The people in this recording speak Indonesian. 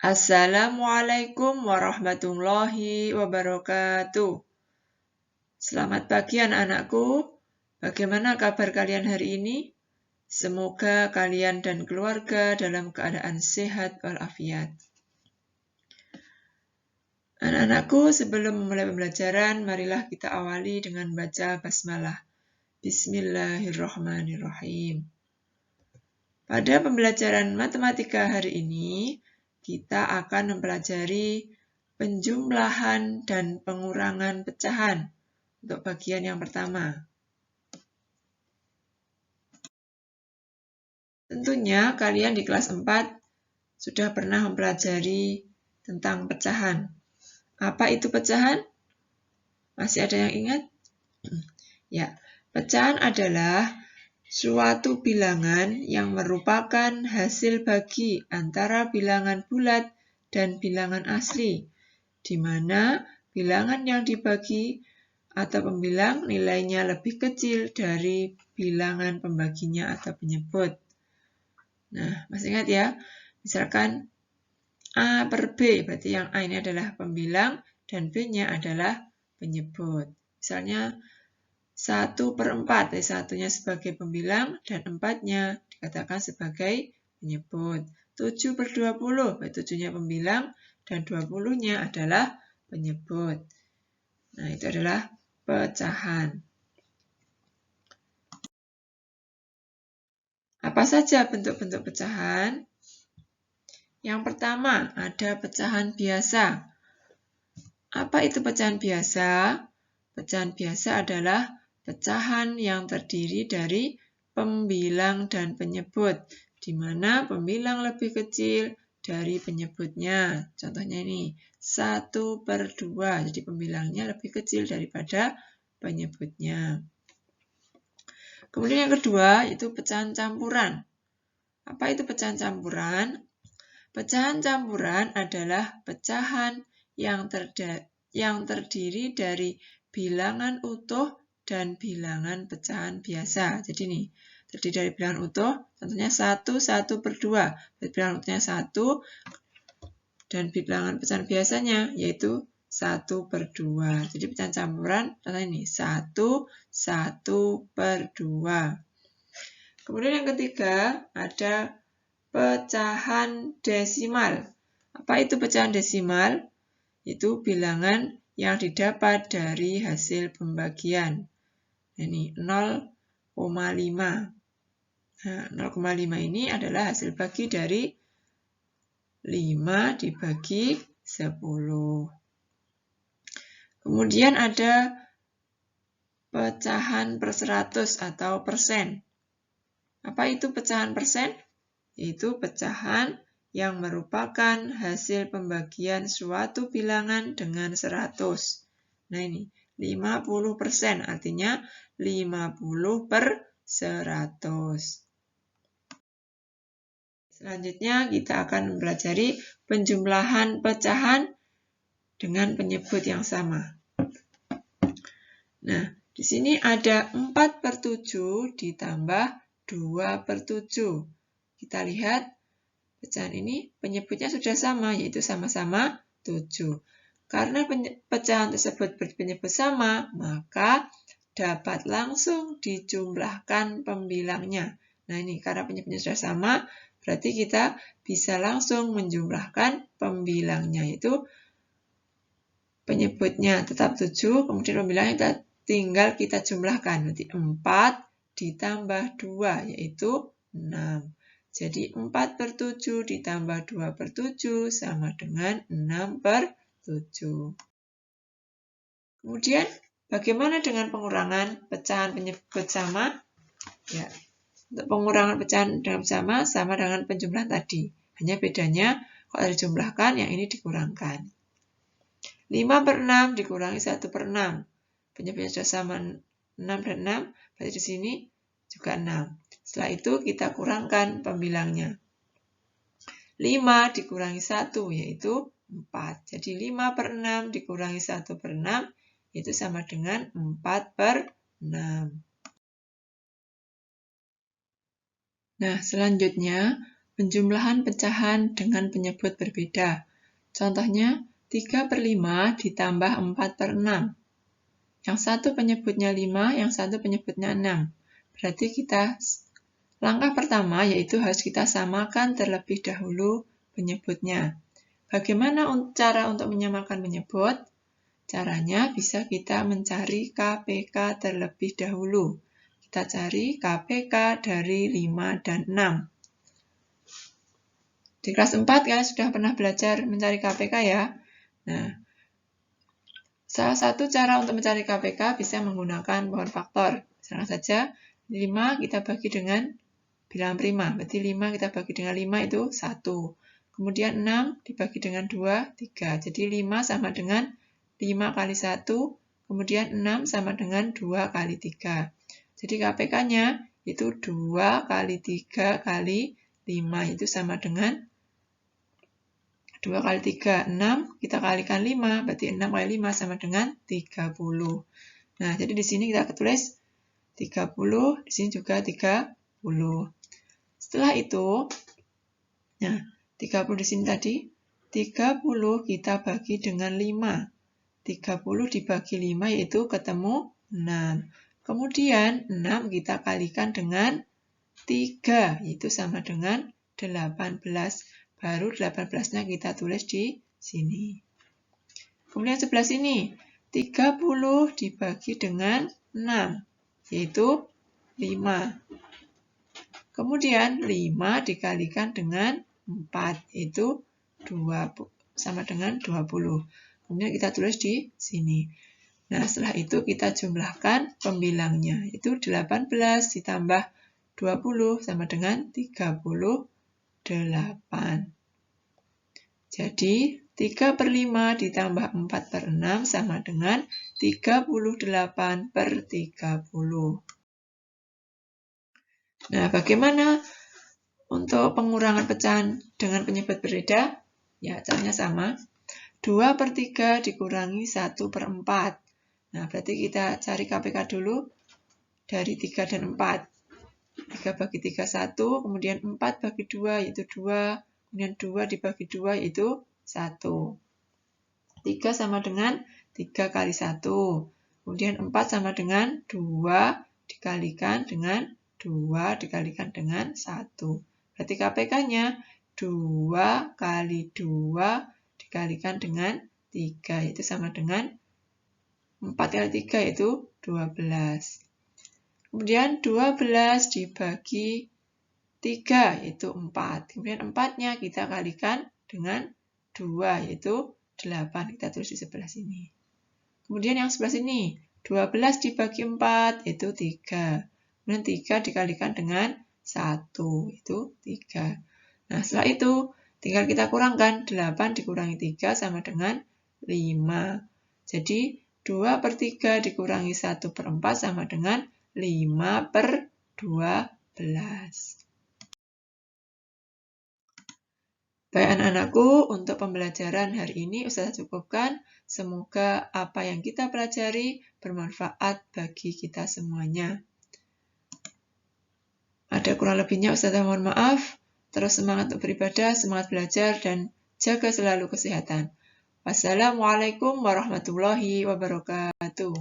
Assalamualaikum warahmatullahi wabarakatuh. Selamat pagi anak-anakku. Bagaimana kabar kalian hari ini? Semoga kalian dan keluarga dalam keadaan sehat walafiat. Anak-anakku, sebelum memulai pembelajaran, marilah kita awali dengan baca basmalah. Bismillahirrahmanirrahim. Pada pembelajaran matematika hari ini, kita akan mempelajari penjumlahan dan pengurangan pecahan untuk bagian yang pertama. Tentunya kalian di kelas 4 sudah pernah mempelajari tentang pecahan. Apa itu pecahan? Masih ada yang ingat? Ya, pecahan adalah suatu bilangan yang merupakan hasil bagi antara bilangan bulat dan bilangan asli, di mana bilangan yang dibagi atau pembilang nilainya lebih kecil dari bilangan pembaginya atau penyebut. Nah, masih ingat ya? Misalkan A per B, berarti yang A ini adalah pembilang dan B-nya adalah penyebut. Misalnya 1/4, jadi 1-nya sebagai pembilang dan 4-nya dikatakan sebagai penyebut. 7/20, 7-nya pembilang dan 20-nya adalah penyebut. Nah, itu adalah pecahan. Apa saja bentuk-bentuk pecahan? Yang pertama, ada pecahan biasa. Apa itu pecahan biasa? Pecahan biasa adalah pecahan yang terdiri dari pembilang dan penyebut, di mana pembilang lebih kecil dari penyebutnya. Contohnya ini, 1/2. Jadi pembilangnya lebih kecil daripada penyebutnya. Kemudian yang kedua, itu pecahan campuran. Apa itu pecahan campuran? Pecahan campuran adalah pecahan yang terdiri dari bilangan utuh dan bilangan pecahan biasa. Jadi ini terdiri dari bilangan utuh, contohnya 1/2. Bilangan utuhnya 1 dan bilangan pecahan biasanya yaitu 1/2. Jadi pecahan campuran, contohnya ini 1/2. Kemudian yang ketiga ada pecahan desimal. Apa itu pecahan desimal? Itu bilangan yang didapat dari hasil pembagian. Ini 0,5. Nah, 0,5 ini adalah hasil bagi dari 5 dibagi 10. Kemudian ada pecahan per 100 atau persen. Apa itu pecahan persen? Yaitu pecahan yang merupakan hasil pembagian suatu bilangan dengan 100. Nah ini, 50%, artinya 50/100. Selanjutnya kita akan mempelajari penjumlahan pecahan dengan penyebut yang sama. Nah, di sini ada 4/7 ditambah 2/7. Kita lihat pecahan ini penyebutnya sudah sama, yaitu sama-sama 7. Karena pecahan tersebut berpenyebut sama, maka dapat langsung dijumlahkan pembilangnya. Nah ini, karena penyebutnya sudah sama, berarti kita bisa langsung menjumlahkan pembilangnya, yaitu penyebutnya tetap 7, kemudian pembilangnya tinggal kita jumlahkan. Nanti 4 ditambah 2, yaitu 6. Jadi 4/7 ditambah 2/7 sama dengan 6/7. Kemudian bagaimana dengan pengurangan pecahan penyebut sama? Ya, untuk pengurangan pecahan sama dengan penjumlahan tadi. Hanya bedanya kalau dijumlahkan, yang ini dikurangkan. 5/6 dikurangi 1/6. Penyebutnya sudah sama 6 dan 6, berarti di sini juga 6. Setelah itu kita kurangkan pembilangnya. 5 dikurangi 1 yaitu 4. Jadi 5/6 dikurangi 1/6 itu sama dengan 4/6. Nah, selanjutnya penjumlahan pecahan dengan penyebut berbeda. Contohnya, 3/5 ditambah 4/6. Yang satu penyebutnya 5, yang satu penyebutnya 6. Berarti langkah pertama yaitu harus kita samakan terlebih dahulu penyebutnya. Bagaimana cara untuk menyamakan penyebut? Caranya bisa kita mencari KPK terlebih dahulu. Kita cari KPK dari 5 dan 6. Di kelas 4 kalian sudah pernah belajar mencari KPK ya. Nah, salah satu cara untuk mencari KPK bisa menggunakan pohon faktor. Misalnya saja, 5 kita bagi dengan bilangan prima. Berarti 5 kita bagi dengan 5 itu 1. Kemudian 6 dibagi dengan 2, 3. Jadi 5 sama dengan 5 kali 1. Kemudian 6 sama dengan 2 kali 3. Jadi KPK-nya itu 2 kali 3 kali 5. Itu sama dengan 2 kali 3, 6, kita kalikan 5, berarti 6 kali 5 sama dengan 30. Nah, jadi di sini kita tulis 30, di sini juga 30. Setelah itu, nah, 30 di sini tadi, 30 kita bagi dengan 5. 30 dibagi 5 yaitu ketemu 6. Kemudian 6 kita kalikan dengan 3, yaitu sama dengan 18. Baru 18-nya kita tulis di sini. Kemudian sebelah sini, 30 dibagi dengan 6, yaitu 5. Kemudian 5 dikalikan dengan 4, yaitu 2, sama dengan 20. Kemudian kita tulis di sini. Nah, setelah itu kita jumlahkan pembilangnya, yaitu 18 ditambah 20 sama dengan 38. Jadi, 3/5 ditambah 4/6 sama dengan 38/30. Nah, bagaimana untuk pengurangan pecahan dengan penyebut berbeda? Ya, caranya sama. 2/3 dikurangi 1/4. Nah, berarti kita cari KPK dulu dari 3 dan 4. 3 bagi 3, 1. Kemudian 4 bagi 2, yaitu 2. Kemudian 2 dibagi 2, yaitu 1. 3 sama dengan 3 kali 1. Kemudian 4 sama dengan 2 dikalikan dengan 2 dikalikan dengan 1. Berarti KPK-nya 2 kali 2 dikalikan dengan 3, yaitu sama dengan 4 kali 3, yaitu 12. Kemudian 12 dibagi 3, yaitu 4. Kemudian 4-nya kita kalikan dengan 2, yaitu 8. Kita tulis di sebelah sini. Kemudian yang sebelah sini, 12 dibagi 4, yaitu 3. Kemudian 3 dikalikan dengan 1, yaitu 3. Nah, setelah itu, tinggal kita kurangkan. 8 dikurangi 3 sama dengan 5. Jadi, 2/3 dikurangi 1/4 sama dengan 5/12. Baik anak-anakku, untuk pembelajaran hari ini Ustazah cukupkan. Semoga apa yang kita pelajari bermanfaat bagi kita semuanya. Ada kurang lebihnya Ustazah mohon maaf. Terus semangat untuk beribadah, semangat belajar, dan jaga selalu kesehatan. Wassalamualaikum warahmatullahi wabarakatuh.